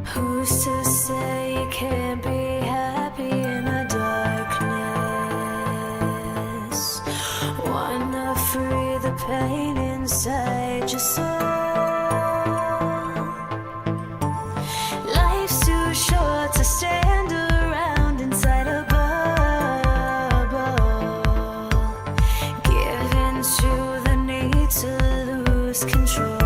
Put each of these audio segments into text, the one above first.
Who's to say you can't be happy in the darkness? Wanna free the pain inside your soul. Life's too short to stand around inside a bubble, giving to the need to lose control.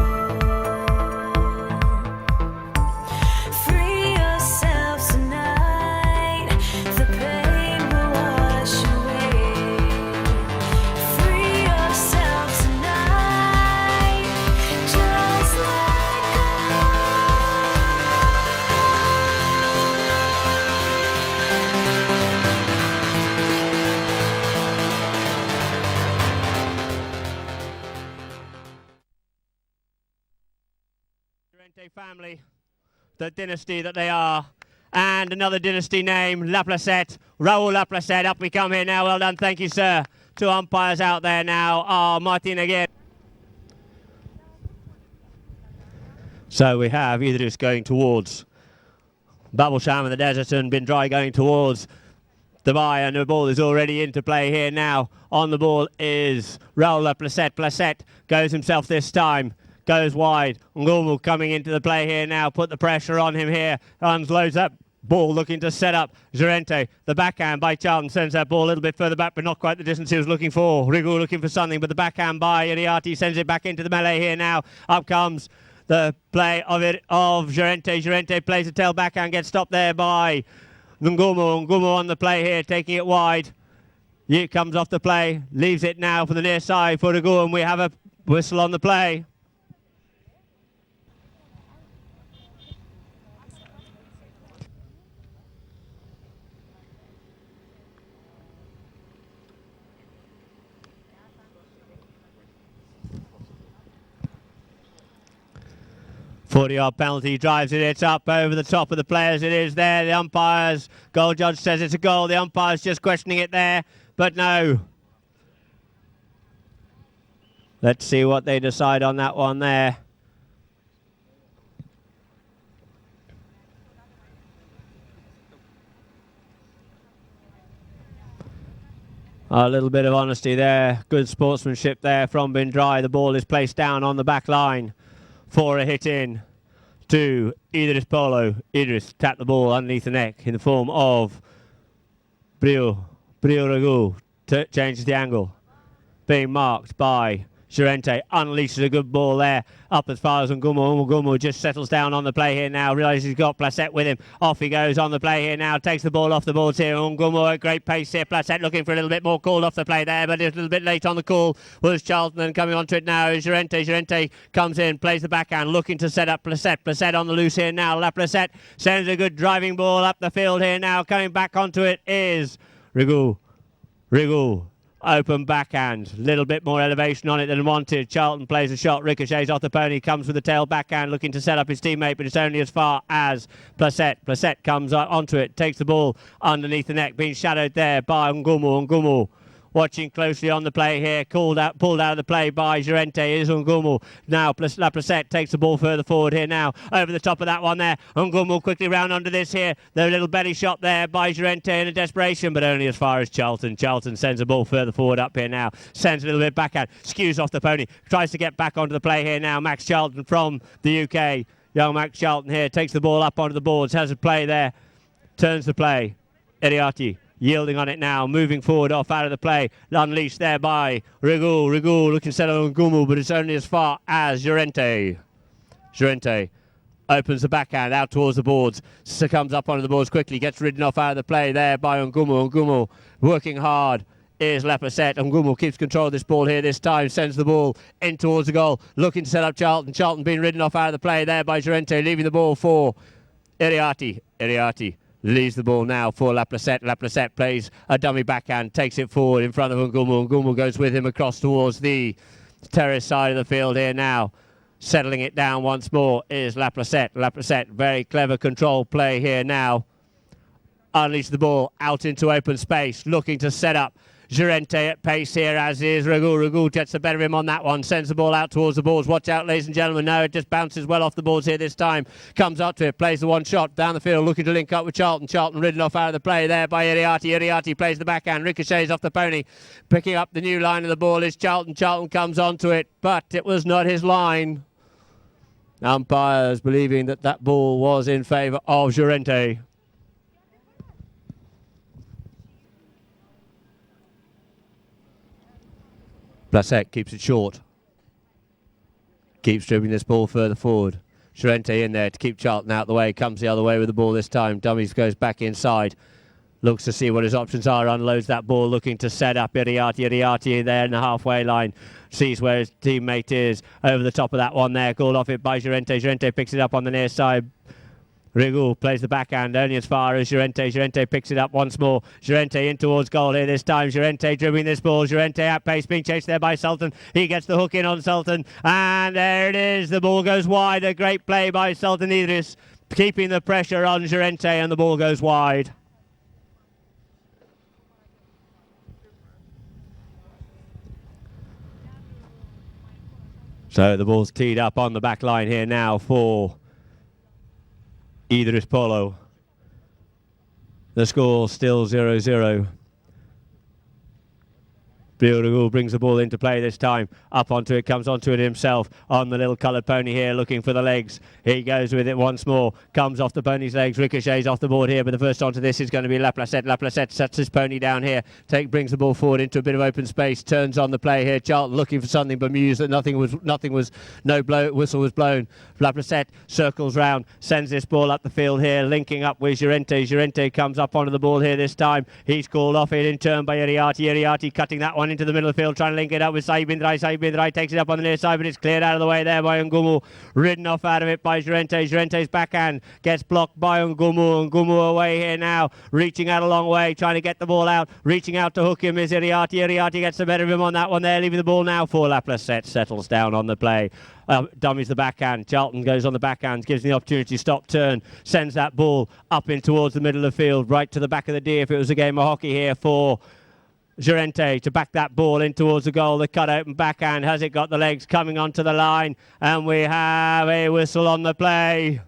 Family, the dynasty that they are, and another dynasty name, Laplacette, Raoul Laplacette. Up we come here now. Well done, thank you, sir. Two umpires out there now. Martin again. So we have Edrees going towards Babelsham in the desert and Drai going towards Drai, and the ball is already into play here now. On the ball is Raoul Laplacette. Placette goes himself this time. Goes wide. Ngumu coming into the play here now. Put the pressure on him here. Unloads that ball, looking to set up Gerente. The backhand by Charlton sends that ball a little bit further back, but not quite the distance he was looking for. Rigu looking for something, but the backhand by Iriati sends it back into the melee here now. Up comes the play of Gerente. Gerente plays a tail backhand, gets stopped there by Ngumu. Ngumu on the play here, taking it wide. He comes off the play, leaves it now for the near side for Rigu, and we have a whistle on the play. Forty-yard penalty, drives it, it's up over the top of the players, it is there, the umpires, goal judge says it's a goal, the umpire's just questioning it there, but no. Let's see what they decide on that one there. A little bit of honesty there, good sportsmanship there from Drai. The ball is placed down on the back line for a hit in to Edrees Polo. Edrees tapped the ball underneath the neck in the form of Brio Ragu. Changes the angle. Being marked by Gerente. Unleashes a good ball there. Up as far as Ngumu. Ngumu just settles down on the play here now. Realises he's got Placette with him. Off he goes on the play here now. Takes the ball off the boards here. Ngumu at great pace here. Placette looking for a little bit more call off the play there, but it's a little bit late on the call. Was Charlton, and coming onto it now is Gerente. Gerente comes in, plays the backhand, looking to set up Placette. Placette on the loose here now. Laplacette sends a good driving ball up the field here now. Coming back onto it is Rigu. Rigu. Open backhand, little bit more elevation on it than wanted. Charlton plays a shot, ricochets off the pony, comes with the tail backhand, looking to set up his teammate, but it's only as far as Placette. Placette comes onto it, takes the ball underneath the neck, being shadowed there by Ngumu. Ngumu watching closely on the play here, pulled out of the play by Gerente is Ngumu. Now Placette takes the ball further forward here now, over the top of that one there. Ngumu quickly round under this here. The little belly shot there by Gerente in a desperation, but only as far as Charlton. Charlton sends the ball further forward up here now, sends a little bit backhand, skews off the pony, tries to get back onto the play here now. Max Charlton from the UK. Young Max Charlton here takes the ball up onto the boards, has a play there, turns the play. Iriati yielding on it now, moving forward off out of the play, unleashed there by Rigu. Rigu looking to settle on Ngumu, but it's only as far as Gerente. Gerente opens the backhand out towards the boards, comes up onto the boards quickly, gets ridden off out of the play there by Ngumu. Ngumu working hard is Laplacette. Ngumu keeps control of this ball here this time, sends the ball in towards the goal, looking to set up Charlton. Charlton being ridden off out of the play there by Gerente, leaving the ball for Iriati. Iriati leaves the ball now for Laplacette. Laplacette plays a dummy backhand, takes it forward in front of Ngumu. Ngumu goes with him across towards the terrace side of the field here now. Settling it down once more is Laplacette. Laplacette, very clever control play here now. Unleash the ball out into open space, looking to set up Llorente at pace here, as is Ragul. Ragul gets the better of him on that one. Sends the ball out towards the boards. Watch out, ladies and gentlemen. No, it just bounces well off the boards here this time. Comes up to it, plays the one shot down the field, looking to link up with Charlton. Charlton ridden off out of the play there by Iriarty. Iriarty plays the backhand. Ricochets off the pony. Picking up the new line of the ball is Charlton. Charlton comes onto it, but it was not his line. Umpires believing that that ball was in favour of Llorente. Placette keeps it short. Keeps dribbling this ball further forward. Llorente in there to keep Charlton out the way. Comes the other way with the ball this time. Dummies goes back inside. Looks to see what his options are. Unloads that ball, looking to set up Iriarty. Iriarty there in the halfway line. Sees where his teammate is. Over the top of that one there. Called off it by Llorente. Llorente picks it up on the near side. Rigul plays the backhand only as far as Llorente. Llorente picks it up once more. Llorente in towards goal here this time. Llorente dribbling this ball. Llorente at pace, being chased there by Sultan. He gets the hook in on Sultan. And there it is. The ball goes wide. A great play by Sultan Edrees, keeping the pressure on Llorente, and the ball goes wide. So the ball's teed up on the back line here now for Edrees Polo. The score still 0-0. Bioragul brings the ball into play this time. Up onto it, comes onto it himself on the little coloured pony here, looking for the legs. He goes with it once more. Comes off the pony's legs. Ricochets off the board here, but the first onto this is going to be Laplacette. Laplacette sets his pony down here. Brings the ball forward into a bit of open space. Turns on the play here. Charlton looking for something, bemused that no whistle was blown. Laplacette circles round, sends this ball up the field here, linking up with Llorente. Llorente comes up onto the ball here this time. He's called off it in turn by Iriarty. Iriarty cutting that one into the middle of the field, trying to link it up with Saib bin Drai. Saib bin Drai takes it up on the near side, but it's cleared out of the way there by Ngumu. Ridden off out of it by Llorente. Llorente's backhand gets blocked by Ngumu. Ngumu away here now, reaching out a long way, trying to get the ball out. Reaching out to hook him is Iriarty. Iriarty gets the better of him on that one there, leaving the ball now for Laplacette. Settles down on the play. Dummies the backhand. Charlton goes on the backhand, gives him the opportunity to stop, turn, sends that ball up in towards the middle of the field, right to the back of the D if it was a game of hockey here for Llorente to back that ball in towards the goal. The cut open backhand. Has it got the legs coming onto the line? And we have a whistle on the play.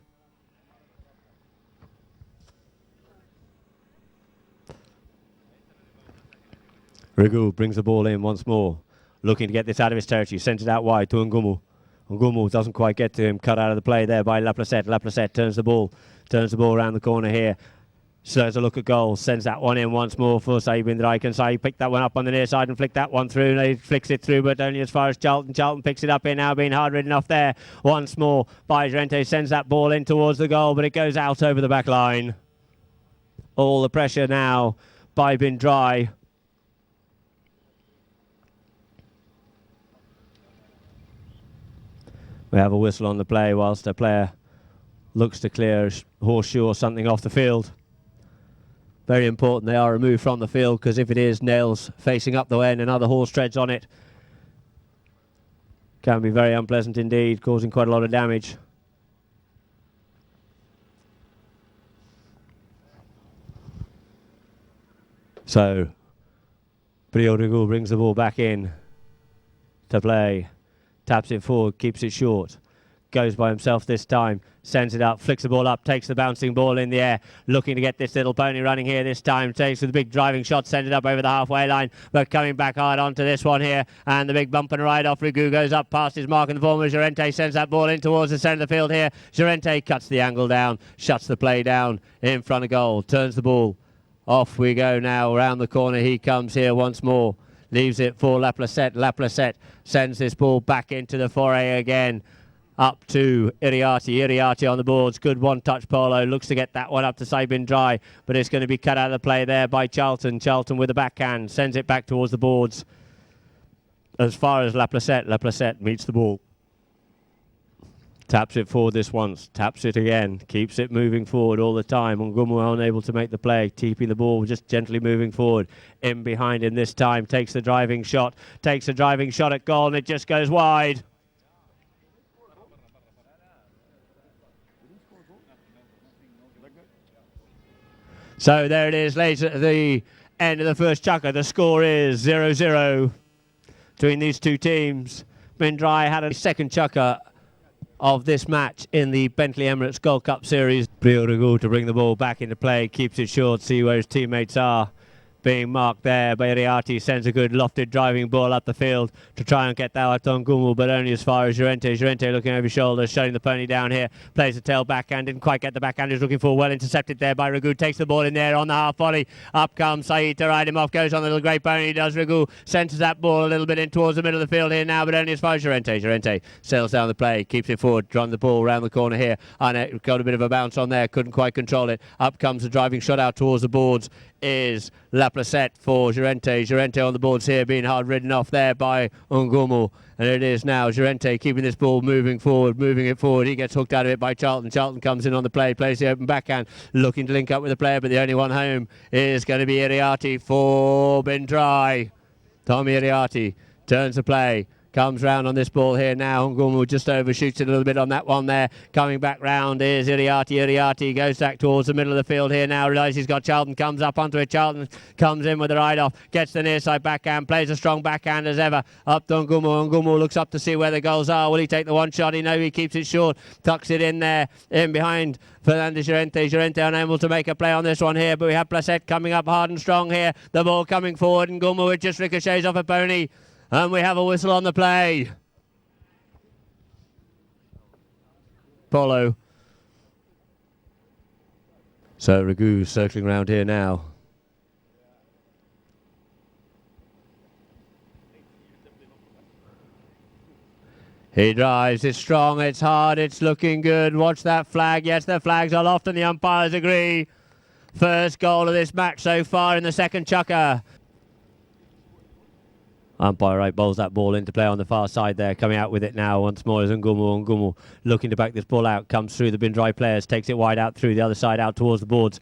Rigul brings the ball in once more, looking to get this out of his territory. Sends it out wide to Ngumu. Ngumu doesn't quite get to him. Cut out of the play there by Laplacette. Laplacette turns the ball around the corner here. So there's a look at goal, sends that one in once more for Saib bin Drai. Can Saib pick that one up on the near side and flick that one through? He flicks it through, but only as far as Charlton. Charlton picks it up here now, being hard ridden off there. Once more by Llorente, sends that ball in towards the goal, but it goes out over the back line. All the pressure now by bin Drai. We have a whistle on the play whilst a player looks to clear a horseshoe or something off the field. Very important they are removed from the field, because if it is nails facing up the way and another horse treads on it, can be very unpleasant indeed, causing quite a lot of damage. So Priorigul brings the ball back in to play. Taps it forward, keeps it short. Goes by himself this time, sends it up, flicks the ball up, takes the bouncing ball in the air, looking to get this little pony running here this time. Takes with a big driving shot, sends it up over the halfway line, but coming back hard onto this one here, and the big bump and ride off. Rigu goes up past his mark in the form of Llorente, sends that ball in towards the centre of the field here. Llorente cuts the angle down, shuts the play down in front of goal, turns the ball. Off we go now, around the corner he comes here once more. Leaves it for Laplacette. Laplacette sends this ball back into the foray again. Up to Iriarty. Iriarty on the boards. Good one-touch Polo. Looks to get that one up to Saib bin Drai, but it's going to be cut out of the play there by Charlton. Charlton with the backhand. Sends it back towards the boards. As far as Laplacette. Laplacette meets the ball. Taps it forward this once. Taps it again. Keeps it moving forward all the time. Ngumu unable to make the play. Keeping the ball just gently moving forward. In behind him this time. Takes the driving shot. Takes a driving shot at goal, and it just goes wide. So there it is, ladies. The end of the first chukker. The score is 0-0 between these two teams. Drai had a second chukker of this match in the Bentley Emirates Gold Cup Series. Briorigou to bring the ball back into play, keeps it short, see where his teammates are. Being marked there by Riati, sends a good lofted driving ball up the field to try and get that out on Gumu, but only as far as Llorente. Llorente looking over his shoulder, shutting the pony down here, plays the tail backhand, didn't quite get the backhand, he's looking for, well intercepted there by Rigou, takes the ball in there on the half volley. Up comes Saeed to ride him off, goes on the little grey pony, does Rigou, centres that ball a little bit in towards the middle of the field here now, but only as far as Llorente. Llorente settles down the play, keeps it forward, driving the ball around the corner here, and it got a bit of a bounce on there, couldn't quite control it. Up comes the driving shot out towards the boards is Laplacette for Llorente. Llorente on the boards here, being hard ridden off there by Ngumu. And it is now Llorente keeping this ball moving forward, moving it forward. He gets hooked out of it by Charlton. Charlton comes in on the play, plays the open backhand, looking to link up with the player, but the only one home is going to be Iriati for Drai. Tommy Iriati turns the play. Comes round on this ball here now. Ngumu just overshoots it a little bit on that one there. Coming back round is Iriati. Iriati goes back towards the middle of the field here now. Realises he's got Charlton. Comes up onto it. Charlton comes in with the ride off. Gets the near side backhand. Plays a strong backhand as ever. Up to Ngumu. Ngumu looks up to see where the goals are. Will he take the one shot? No, he keeps it short. Tucks it in there. In behind Fernandez Llorente. Llorente unable to make a play on this one here. But we have Placette coming up hard and strong here. The ball coming forward. Ngumu, it just ricochets off a pony. And we have a whistle on the play. Polo. So Rigou circling around here now. He drives, it's strong, it's hard, it's looking good. Watch that flag. Yes, the flags are aloft and the umpires agree. First goal of this match so far in the second chukker. Umpire right bowls that ball into play on the far side there. Coming out with it now once more is Ngumu. Ngumu looking to back this ball out. Comes through the Drai players. Takes it wide out through the other side out towards the boards.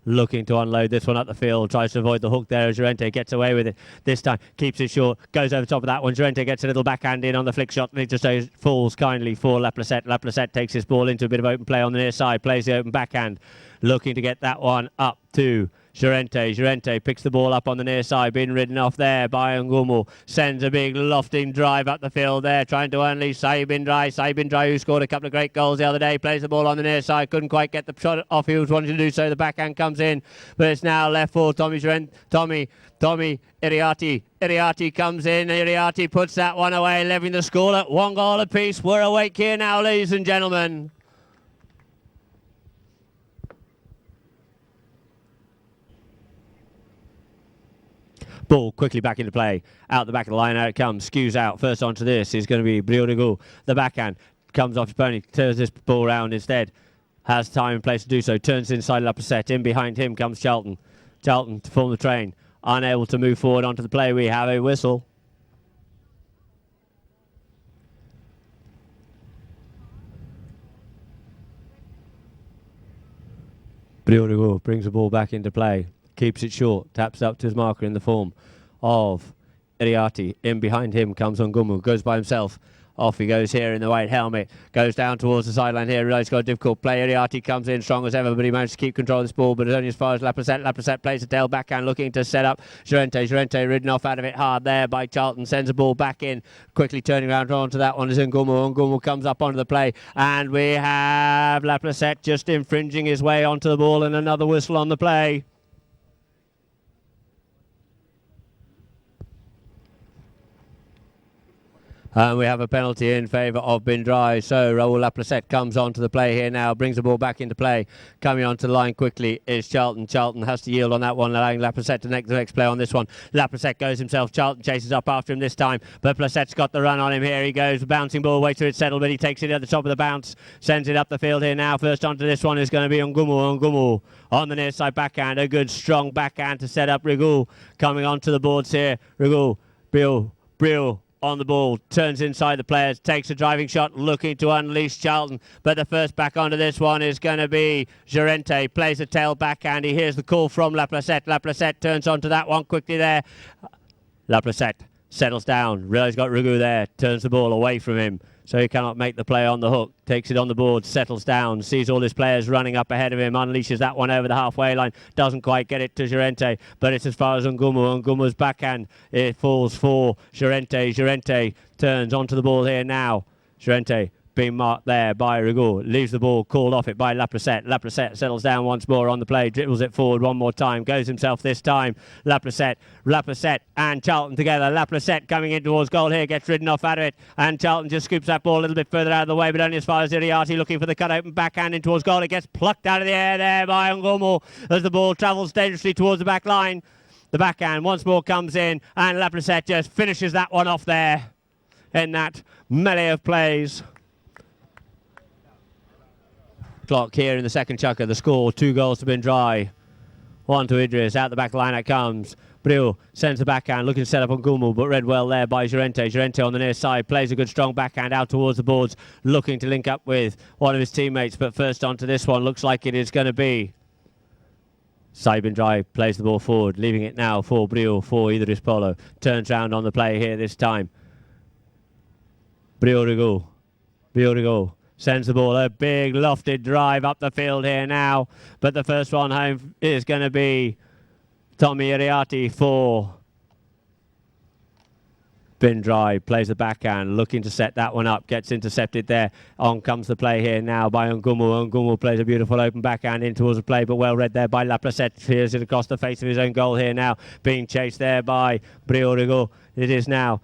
Looking to unload this one up the field. Tries to avoid the hook there as Llorente gets away with it. This time keeps it short. Goes over top of that one. Llorente gets a little backhand in on the flick shot. And it just falls kindly for Laplacette. Laplacette takes this ball into a bit of open play on the near side. Plays the open backhand. Looking to get that one up to Llorente. Llorente picks the ball up on the near side, being ridden off there by Ngumu. Sends a big lofting drive up the field there, trying to unleash Saeed Drai. Saeed Drai, who scored a couple of great goals the other day, plays the ball on the near side, couldn't quite get the shot off. He was wanting to do so. The backhand comes in, but it's now left for Tommy Iriati. Iriati comes in. Iriati puts that one away, leaving the score at 1 goal apiece. We're awake here now, ladies and gentlemen. Ball quickly back into play. Out the back of the line, out it comes. Skews out. First onto this is going to be Briorigou. The backhand comes off his pony. Turns this ball round instead. Has time and place to do so. Turns inside Laplacette. In behind him comes Charlton. Charlton to form the train. Unable to move forward onto the play. We have a whistle. Briorigou brings the ball back into play. Keeps it short, taps up to his marker in the form of Iriati. In behind him comes Ngumu, goes by himself. Off he goes here in the white helmet. Goes down towards the sideline here. Realises he's got a difficult play. Iriati comes in strong as ever, but he managed to keep control of this ball, but it's only as far as Laplacette. Laplacette plays a tail backhand, looking to set up Llorente. Llorente ridden off out of it hard there by Charlton. Sends the ball back in. Quickly turning around onto that one is Ngumu. Ngumu comes up onto the play, and we have Laplacette just infringing his way onto the ball, and another whistle on the play. And we have a penalty in favour of Drai. So Raoul Laplacette comes onto the play here now, brings the ball back into play. Coming onto the line quickly is Charlton. Charlton has to yield on that one, allowing Laplacette to make the next play on this one. Laplacette goes himself. Charlton chases up after him this time, but Placette's got the run on him. Here he goes, bouncing ball, waits till it's settled, but he takes it at the top of the bounce, sends it up the field here now. First onto this one is going to be Ngumu. Ngumu on the near side backhand, a good strong backhand to set up Rigou. Coming onto the boards here, Rigou, Brill on the ball, turns inside the players, takes a driving shot, looking to unleash Charlton, but the first back onto this one is going to be Llorente. Plays a tail backhand. He hears the call from Laplacette. Laplacette turns onto that one quickly there. Laplacette settles down, realises he's got Rigou there, turns the ball away from him, so he cannot make the play on the hook. Takes it on the board, settles down, sees all his players running up ahead of him, unleashes that one over the halfway line, doesn't quite get it to Llorente, but it's as far as Ngumu. Ngumu's backhand, it falls for Llorente. Llorente turns onto the ball here now. Llorente being marked there by Rigaud, leaves the ball called off it by Laplacette. Laplacette settles down once more on the play, dribbles it forward one more time, goes himself this time. Laplacette and Charlton together. Laplacette coming in towards goal here, gets ridden off out of it, and Charlton just scoops that ball a little bit further out of the way, but only as far as Iriarty, looking for the cut open backhand in towards goal. It gets plucked out of the air there by Ngumu as the ball travels dangerously towards the back line. The backhand once more comes in, and Laplacette just finishes that one off there in that melee of plays. Clock here in the second chukker. The score, 2 goals to Drai, 1 to Edrees. Out the back line it comes. Brill sends the backhand, looking to set up on Ngumu, but read well there by Llorente. Llorente on the near side, plays a good strong backhand out towards the boards, looking to link up with one of his teammates, but first onto this one, looks like it is going to be Drai. Plays the ball forward, leaving it now for Brill, for Edrees Polo. Turns round on the play here this time. Brill Rigaud sends the ball, a big lofted drive up the field here now, but the first one home is going to be Tommy Iriarty for Drai. Plays the backhand, looking to set that one up, gets intercepted there. On comes the play here now by Ngumu. Ngumu plays a beautiful open backhand in towards the play, but well read there by Laplacette. Clears it across the face of his own goal here now, being chased there by Briorigo. It is now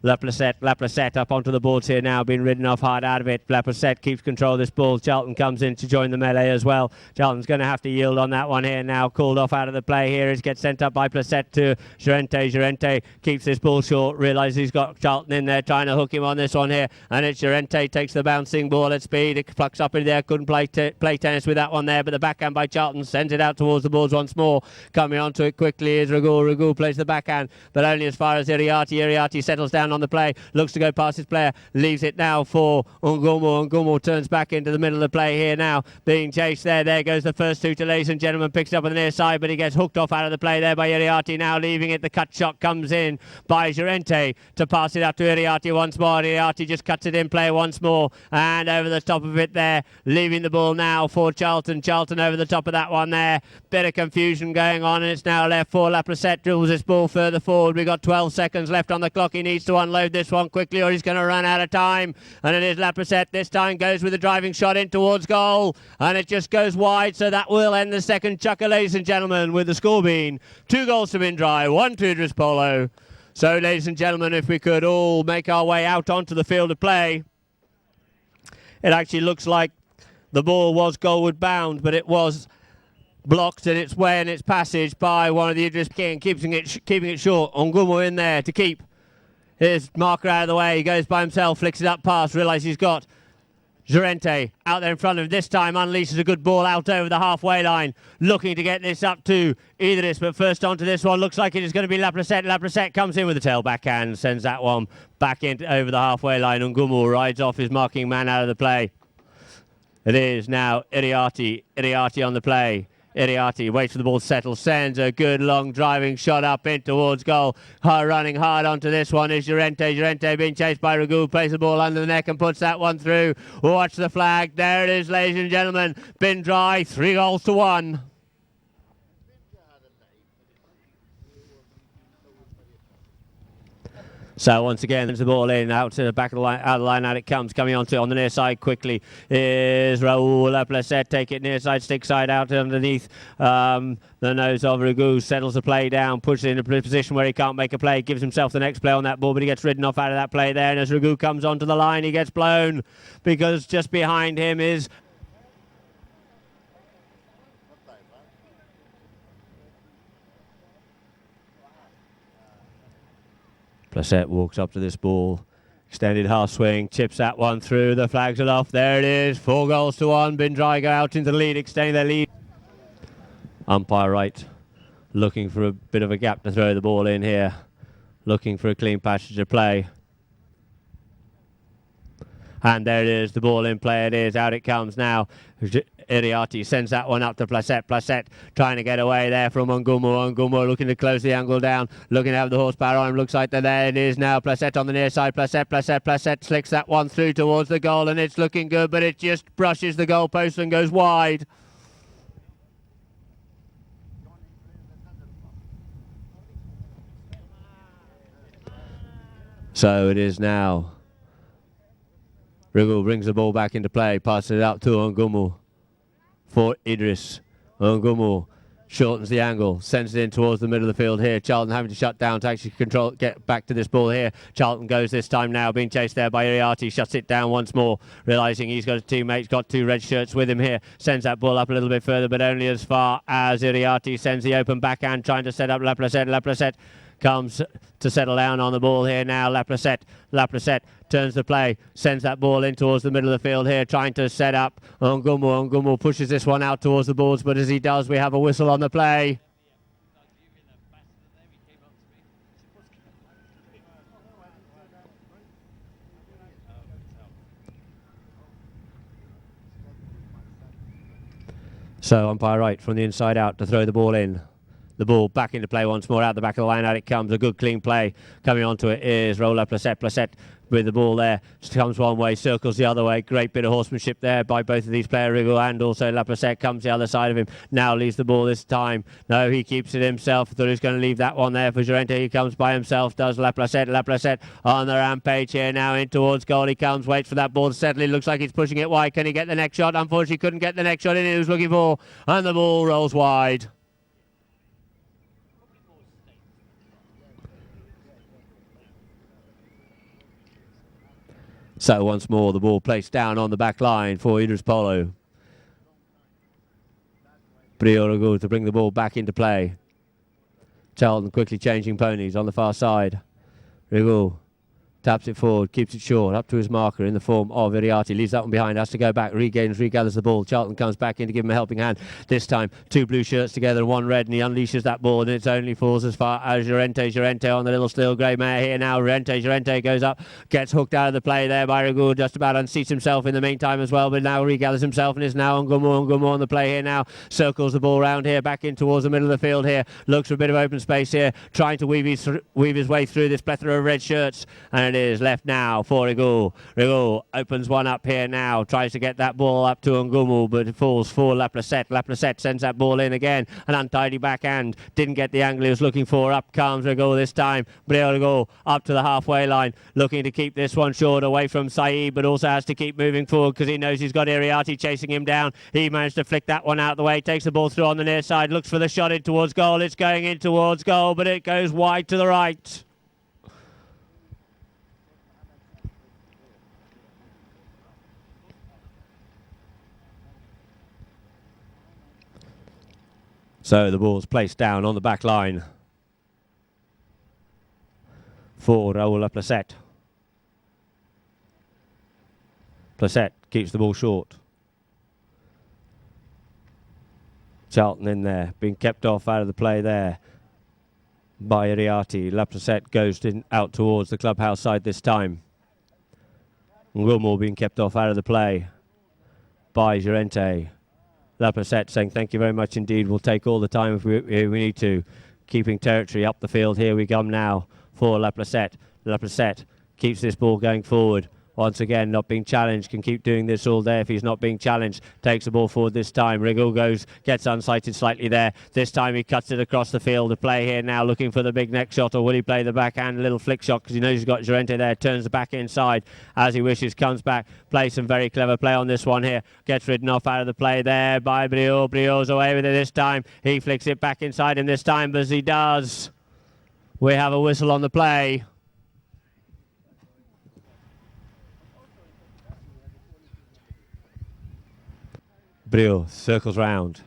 Laplacette up onto the boards here now, being ridden off hard out of it. Laplacette keeps control of this ball. Charlton comes in to join the melee as well. Charlton's going to have to yield on that one here now. Called off out of the play here. It gets sent up by Placette to Llorente. Llorente keeps this ball short. Realises he's got Charlton in there trying to hook him on this one here. And it's Llorente takes the bouncing ball at speed. It plucks up in there. Couldn't play tennis with that one there. But the backhand by Charlton sends it out towards the boards once more. Coming onto it quickly is Rigaud. Rigaud plays the backhand, but only as far as Iriarty. Iriarty settles down on the play, looks to go past his player, leaves it now for Ngumu. Ngumu turns back into the middle of the play here now, being chased there. There goes the first two to, ladies and gentlemen, picks it up on the near side, but he gets hooked off out of the play there by Iriarty, now leaving it. The cut shot comes in by Llorente to pass it up to Iriarty once more. Iriarty just cuts it in play once more, and over the top of it there, leaving the ball now for Charlton. Charlton over the top of that one there. Bit of confusion going on, and it's now left for Laplacette. Dribbles this ball further forward. We've got 12 seconds left on the clock. He needs to unload this one quickly or he's going to run out of time, and it is Laplacette this time, goes with a driving shot in towards goal, and it just goes wide, so that will end the second chukker, ladies and gentlemen, with the score being 2 goals to Drai, 1 to Edrees Polo. So ladies and gentlemen, if we could all make our way out onto the field of play, it actually looks like the ball was goalward bound, but it was blocked in its way and its passage by one of the Edrees King, keeping it short. Ngumu in there to keep his marker out of the way. He goes by himself, flicks it up past, realises he's got Llorente out there in front of him. This time unleashes a good ball out over the halfway line, looking to get this up to Edrees, but first onto this one, looks like it is going to be Laplacette. Laplacette comes in with the tail backhand, sends that one back in over the halfway line. Ngumu rides off his marking man out of the play. It is now Iriarty on the play. Iriarty waits for the ball to settle, sends a good long driving shot up in towards goal. Running hard onto this one is Llorente. Llorente being chased by Rigaud, plays the ball under the neck and puts that one through. Watch the flag. There it is, ladies and gentlemen. Drai, 3 goals to 1. So once again, there's the ball in, out to the back of the line, out of the line, out it comes, coming onto on the near side quickly is Raoul Laplacette, take it near side, stick side out underneath the nose of Rigaud, settles the play down, pushes it into a position where he can't make a play, gives himself the next play on that ball, but he gets ridden off out of that play there, and as Rigaud comes onto the line, he gets blown, because just behind him is Placette. Walks up to this ball, extended half swing, chips that one through, the flags are off, there it is, 4 goals to 1, Drai go out into the lead, extending their lead. Umpire right, looking for a bit of a gap to throw the ball in here, looking for a clean passage of play. And there it is, the ball in play it is, out it comes now. Iriarty sends that one up to Placette. Placette trying to get away there from Ngumu. Ngumu looking to close the angle down, looking to have the horsepower on him. Looks like there it is now. Placette on the near side. Placette slicks that one through towards the goal, and it's looking good, but it just brushes the goalpost and goes wide. So it is now. Riggle brings the ball back into play, passes it up to Ngumu for Edrees. Ngumu shortens the angle, sends it in towards the middle of the field here. Charlton having to shut down to actually control, get back to this ball here. Charlton goes this time now, being chased there by Iriarty, shuts it down once more, realising he's got his teammates, got two red shirts with him here. Sends that ball up a little bit further, but only as far as Iriarty sends the open backhand, trying to set up Laplacette. Laplacette comes to settle down on the ball here now. Laplacette turns the play, sends that ball in towards the middle of the field here, trying to set up Ngumu. Ngumu pushes this one out towards the boards, but as he does, we have a whistle on the play. So umpire right from the inside out to throw the ball in. The ball back into play once more, out the back of the line, out it comes. A good clean play. Coming onto it is Roller Placette. Placette with the ball there. Just comes one way, circles the other way. Great bit of horsemanship there by both of these players, Riggle and also Laplacette. Comes the other side of him. Now leaves the ball this time. No, he keeps it himself. Thought he was going to leave that one there for Llorente. He comes by himself, does Laplacette. Laplacette on the rampage here now in towards goal. He comes, waits for that ball to settle. It looks like he's pushing it wide. Can he get the next shot? Unfortunately, couldn't get the next shot in he was looking for. And the ball rolls wide. So once more, the ball placed down on the back line for Edrees Polo. Brioragul to bring the ball back into play. Charlton quickly changing ponies on the far side. Rigul taps it forward, keeps it short, up to his marker in the form of Iriarty. Leaves that one behind, has to go back, regathers the ball. Charlton comes back in to give him a helping hand. This time, two blue shirts together and one red, and he unleashes that ball, and it only falls as far as Llorente. Llorente on the little steel grey mare here now. Llorente goes up, gets hooked out of the play there by Rigul, just about unseats himself in the meantime as well, but now regathers himself and is now Ngumu on the play here now. Circles the ball round here, back in towards the middle of the field here. Looks for a bit of open space here, trying to weave his way through this plethora of red shirts, and it is left now for Rigul. Rigul opens one up here now, tries to get that ball up to Ngumu, but it falls for Laplacette. Laplacette sends that ball in again, an untidy backhand, didn't get the angle he was looking for. Up comes Rigul this time. Rigul up to the halfway line, looking to keep this one short away from Saeed, but also has to keep moving forward because he knows he's got Iriarty chasing him down. He managed to flick that one out of the way, takes the ball through on the near side, looks for the shot in towards goal. It's going in towards goal, but it goes wide to the right. So the ball's placed down on the back line for Raoul Placette. Placette keeps the ball short. Charlton in there, being kept off out of the play there by Iriarty. Laplacette goes out towards the clubhouse side this time. Wilmore being kept off out of the play by Llorente. Laplacette saying thank you very much indeed. We'll take all the time if we need to. Keeping territory up the field. Here we come now for Laplacette. Laplacette keeps this ball going forward. Once again, not being challenged, can keep doing this all day if he's not being challenged. Takes the ball forward this time. Riggle gets unsighted slightly there. This time he cuts it across the field to play here now, looking for the big neck shot, or will he play the backhand little flick shot because he knows he's got Llorente there. Turns the back inside as he wishes, comes back, plays some very clever play on this one here. Gets ridden off out of the play there by Briot. Briot's away with it this time. He flicks it back inside him this time, but as he does, we have a whistle on the play. Briot circles round.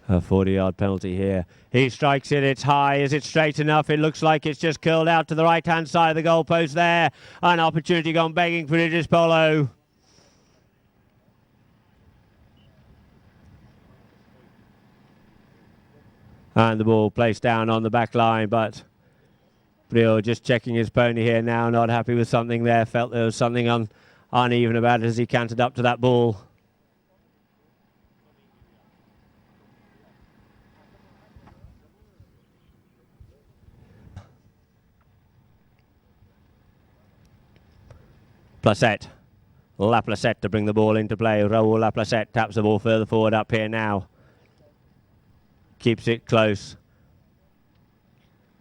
A 40-yard penalty here. He strikes it, it's high. Is it straight enough? It looks like it's just curled out to the right-hand side of the goalpost there. An opportunity gone begging for Edrees Polo. And the ball placed down on the back line, but Briot just checking his pony here now, not happy with something there, felt there was something uneven about it as he cantered up to that ball. Placette. Laplacette to bring the ball into play. Raoul Laplacette taps the ball further forward up here now. Keeps it close.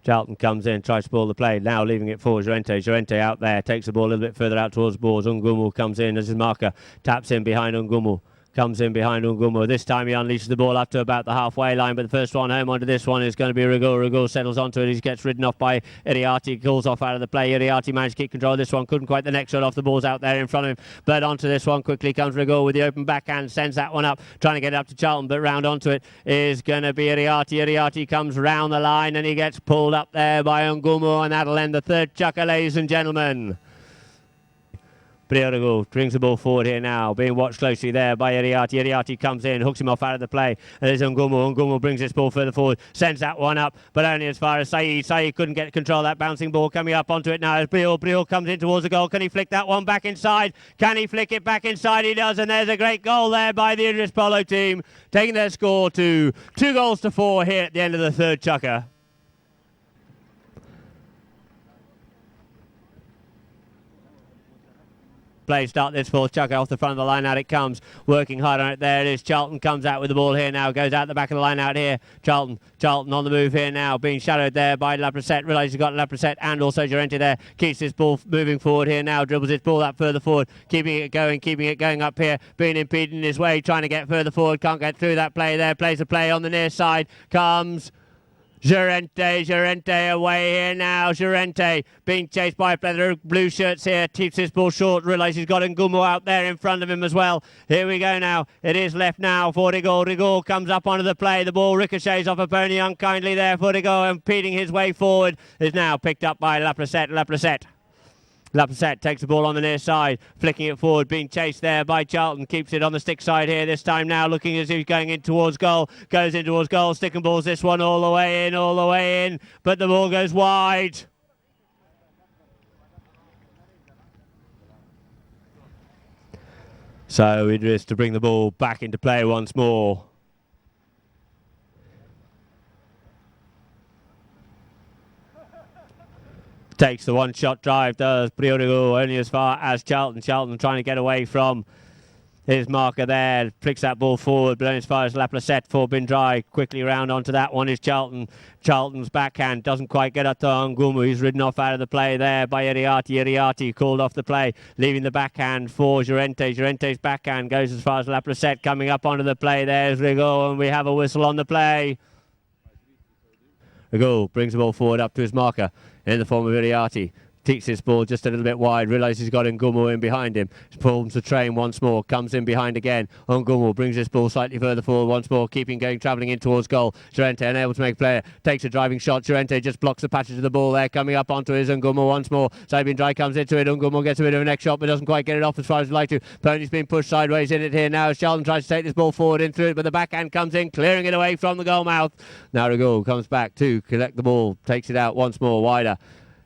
Charlton comes in, tries to ball the play, now leaving it for Llorente. Llorente out there, takes the ball a little bit further out towards the boards. Ngumu comes in as his marker, taps in behind Ngumu. Comes in behind Ngumu. This time he unleashes the ball up to about the halfway line, but the first one home onto this one is going to be Rigol. Rigol settles onto it. He gets ridden off by Iriarty. Calls off out of the play. Iriarty managed to keep control of this one. Couldn't quite the next shot off. The ball's out there in front of him. But onto this one quickly comes Rigol with the open backhand. Sends that one up. Trying to get it up to Charlton, but round onto it is going to be Iriarty. Iriarty comes round the line and he gets pulled up there by Ngumu, and that'll end the third chukker, ladies and gentlemen. Briorgo brings the ball forward here now, being watched closely there by Iriarty. Iriarty comes in, hooks him off out of the play. There's Ngumu. Ngumu brings this ball further forward, sends that one up, but only as far as Saeed. Saeed couldn't get control of that bouncing ball. Coming up onto it now as Briol. Briol comes in towards the goal. Can he flick that one back inside? Can he flick it back inside? He does, and there's a great goal there by the Edrees Polo team, taking their score to 2-4 here at the end of the third chukker. Play start this fourth chukker off the front of the line. Out it comes, working hard on it. There it is. Charlton comes out with the ball here now, goes out the back of the line out here. Charlton on the move here now, being shadowed there by Laplacette. Realises he's got Laplacette and also Llorente there. Keeps this ball moving forward here now, dribbles his ball up further forward, keeping it going up here, being impeded in his way, trying to get further forward, can't get through that play there. Plays a play on the near side, comes Llorente away here now. Llorente being chased by a player of blue shirts here. Keeps his ball short. Realises he's got Ngumu out there in front of him as well. Here we go now. It is left now for Rigol. Rigol comes up onto the play. The ball ricochets off a pony unkindly there for Rigol, impeding his way forward. Is now picked up by Laplacette. Laplacette takes the ball on the near side, flicking it forward, being chased there by Charlton. Keeps it on the stick side here this time now, looking as if he's going in towards goal. Goes in towards goal, stick and balls this one all the way in, but the ball goes wide. So Edrees to bring the ball back into play once more. Takes the one-shot drive, does Briorgo, only as far as Charlton. Charlton trying to get away from his marker there. Flicks that ball forward, but only as far as Laplacette for Drai. Quickly round onto that one is Charlton. Charlton's backhand doesn't quite get up to Ngumu. He's ridden off out of the play there by Iriarty. Iriarty called off the play, leaving the backhand for Llorente. Llorente's backhand goes as far as Laplacette. Coming up onto the play, there's Rigol, and we have a whistle on the play. Rigol brings the ball forward up to his marker in the form of Iriarty. Teaks this ball just a little bit wide, realises he's got Ngumu in behind him. Pulls the train once more, comes in behind again. Ngumu brings this ball slightly further forward once more, keeping going, travelling in towards goal. Llorente unable to make a play, takes a driving shot. Llorente just blocks the passage of the ball there, coming up onto his Ngumu once more. Drai comes into it. Ngumu gets a bit of a neck shot, but doesn't quite get it off as far as he'd like to. Pony's been pushed sideways in it here now as Charlton tries to take this ball forward in through it, but the backhand comes in, clearing it away from the goal mouth. Now Rigol comes back to collect the ball, takes it out once more wider.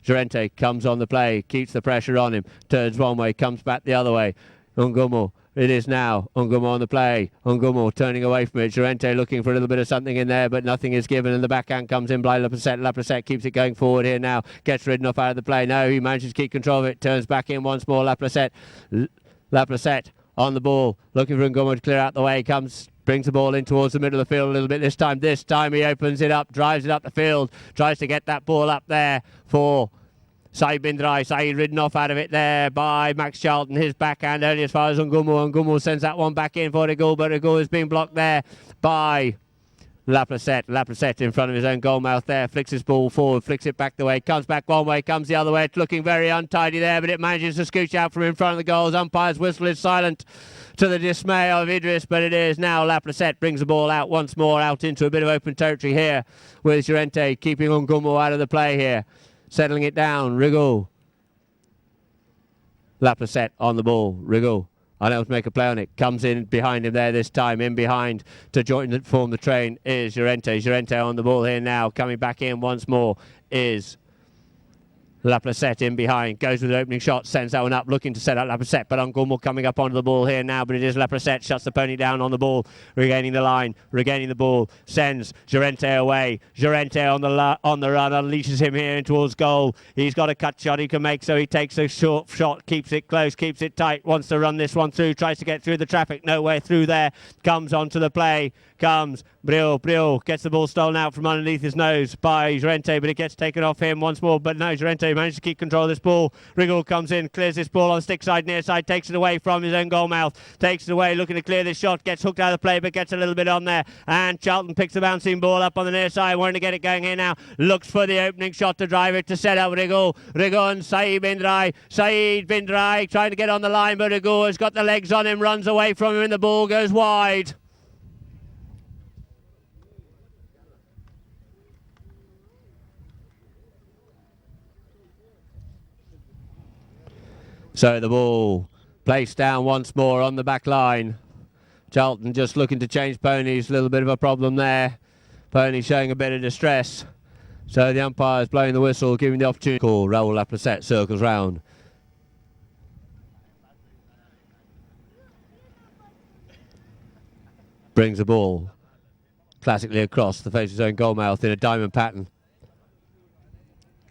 Llorente comes on the play, keeps the pressure on him, turns one way, comes back the other way. Ngumu, it is now. Ngumu on the play. Ngumu turning away from it. Llorente looking for a little bit of something in there, but nothing is given, and the backhand comes in by Laplacette. Laplacette keeps it going forward here now. Gets ridden off out of the play. No, he manages to keep control of it. Turns back in once more. Laplacette on the ball, looking for Ngumu to clear out the way. Brings the ball in towards the middle of the field a little bit this time. This time he opens it up, drives it up the field, tries to get that ball up there for Saeed Drai. Saeed ridden off out of it there by Max Charlton. His backhand only as far as Ngumu. Ngumu sends that one back in for Rigol, but Rigol is being blocked there by Laplacette. Laplacette in front of his own goal mouth there, flicks his ball forward, flicks it back the way, comes back one way, comes the other way. It's looking very untidy there, but it manages to scooch out from in front of the goals. Umpire's whistle is silent to the dismay of Edrees, but it is now Laplacette brings the ball out once more, out into a bit of open territory here with Llorente, keeping Ngumu out of the play here, settling it down. Rigol. Laplacette on the ball. Rigol unable to make a play on it. Comes in behind him there this time. In behind to form the train is Llorente. Llorente on the ball here now. Coming back in once more is Laplacette in behind, goes with the opening shot, sends that one up, looking to set up Laplacette, but Ungulmore coming up onto the ball here now, but it is Laplacette, shuts the pony down on the ball, regaining the line, regaining the ball, sends Gerente away, Gerente on the run, unleashes him here in towards goal. He's got a cut shot he can make, so he takes a short shot, keeps it close, keeps it tight, wants to run this one through, tries to get through the traffic, nowhere through there, comes onto the play, comes, Brill gets the ball stolen out from underneath his nose by Gerente, but it gets taken off him once more, but no, Gerente managed to keep control of this ball. Riggle comes in, clears this ball on stick side, near side, takes it away from his own goal mouth, takes it away, looking to clear this shot, gets hooked out of the play, but gets a little bit on there, and Charlton picks the bouncing ball up on the near side, wanting to get it going here now, looks for the opening shot to drive it, to set up Riggle and Saeed bin Drai, trying to get on the line, but Riggle has got the legs on him, runs away from him, and the ball goes wide. So the ball placed down once more on the back line. Charlton just looking to change ponies, a little bit of a problem there. Pony showing a bit of distress. So the umpire is blowing the whistle, giving the opportunity. Call, Raoul Laplacette circles round. Brings the ball classically across the face of his own goalmouth in a diamond pattern.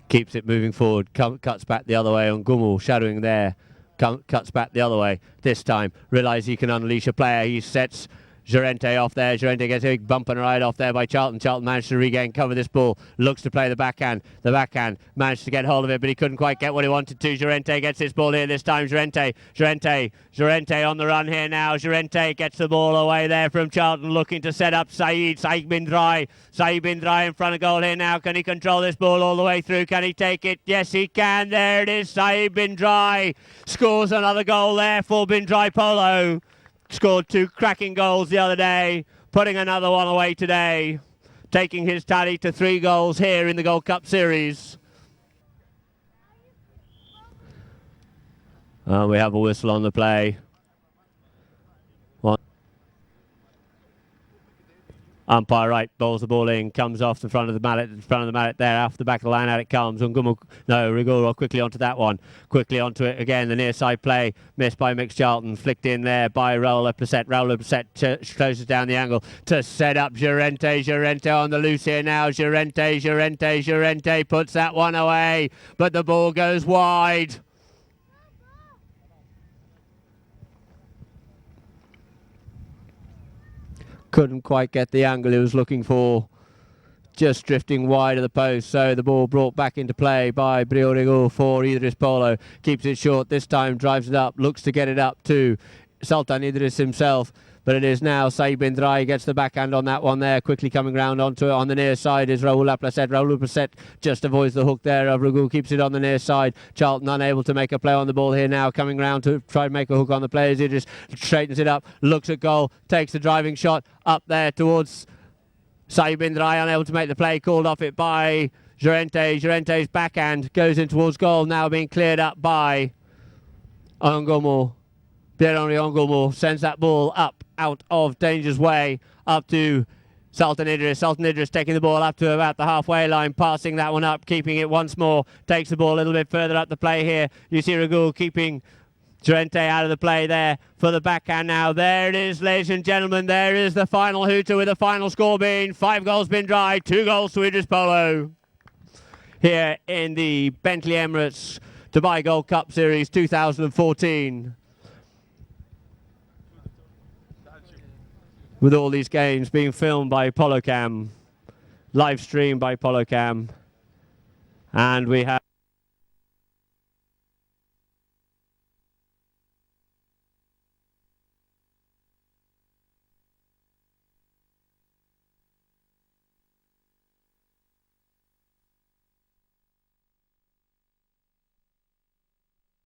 Keeps it moving forward, cuts back the other way on Gummel, shadowing there, cuts back the other way. This time, realises he can unleash a player. He sets Gerente off there. Gerente gets a big bump and ride off there by Charlton. Charlton managed to regain cover this ball. Looks to play the backhand. The backhand managed to get hold of it, but he couldn't quite get what he wanted to. Gerente gets this ball here this time. Gerente on the run here now. Gerente gets the ball away there from Charlton, looking to set up Saeed bin Drai. Saeed bin Drai in front of goal here now. Can he control this ball all the way through? Can he take it? Yes, he can. There it is. Saeed bin Drai scores another goal there for bin Drai Polo. Scored 2 cracking goals the other day, putting another one away today, taking his tally to 3 goals here in the Gold Cup Series. We have a whistle on the play. Umpire right bowls the ball in, comes off the front of the mallet, there, off the back of the line, out it comes. Rigolo quickly onto that one, quickly onto it again, the near side play, missed by Mix Charlton, flicked in there by Raoul Laplacette, closes down the angle to set up Gerente on the loose here now, Gerente puts that one away, but the ball goes wide. Couldn't quite get the angle he was looking for, just drifting wide of the post. So the ball brought back into play by Briorigo for Edrees Polo. Keeps it short this time, drives it up, looks to get it up to Sultan Edrees himself. But it is now Saeed bin Drai gets the backhand on that one there, quickly coming round onto it. On the near side is Raoul Laplacette. Raoul Laplacette just avoids the hook there. Ragul keeps it on the near side. Charlton unable to make a play on the ball here now, coming round to try and make a hook on the players. He just straightens it up, looks at goal, takes the driving shot up there towards Saeed bin Drai, unable to make the play, called off it by Gerente. Gerente's backhand goes in towards goal, now being cleared up by Ongomor. Pierre-Henri Ongomor sends that ball up out of danger's way, up to Sultan Edrees. Sultan Edrees taking the ball up to about the halfway line, passing that one up, keeping it once more, takes the ball a little bit further up the play here. You see Ragul keeping Gerente out of the play there for the backhand now. There it is, ladies and gentlemen. There is the final hooter, with the final score being 5 goals bin Drai, 2 goals to Edrees Polo. Here in the Bentley Emirates Dubai Gold Cup Series 2014. With all these games being filmed by polocam, live streamed by polocam, and we have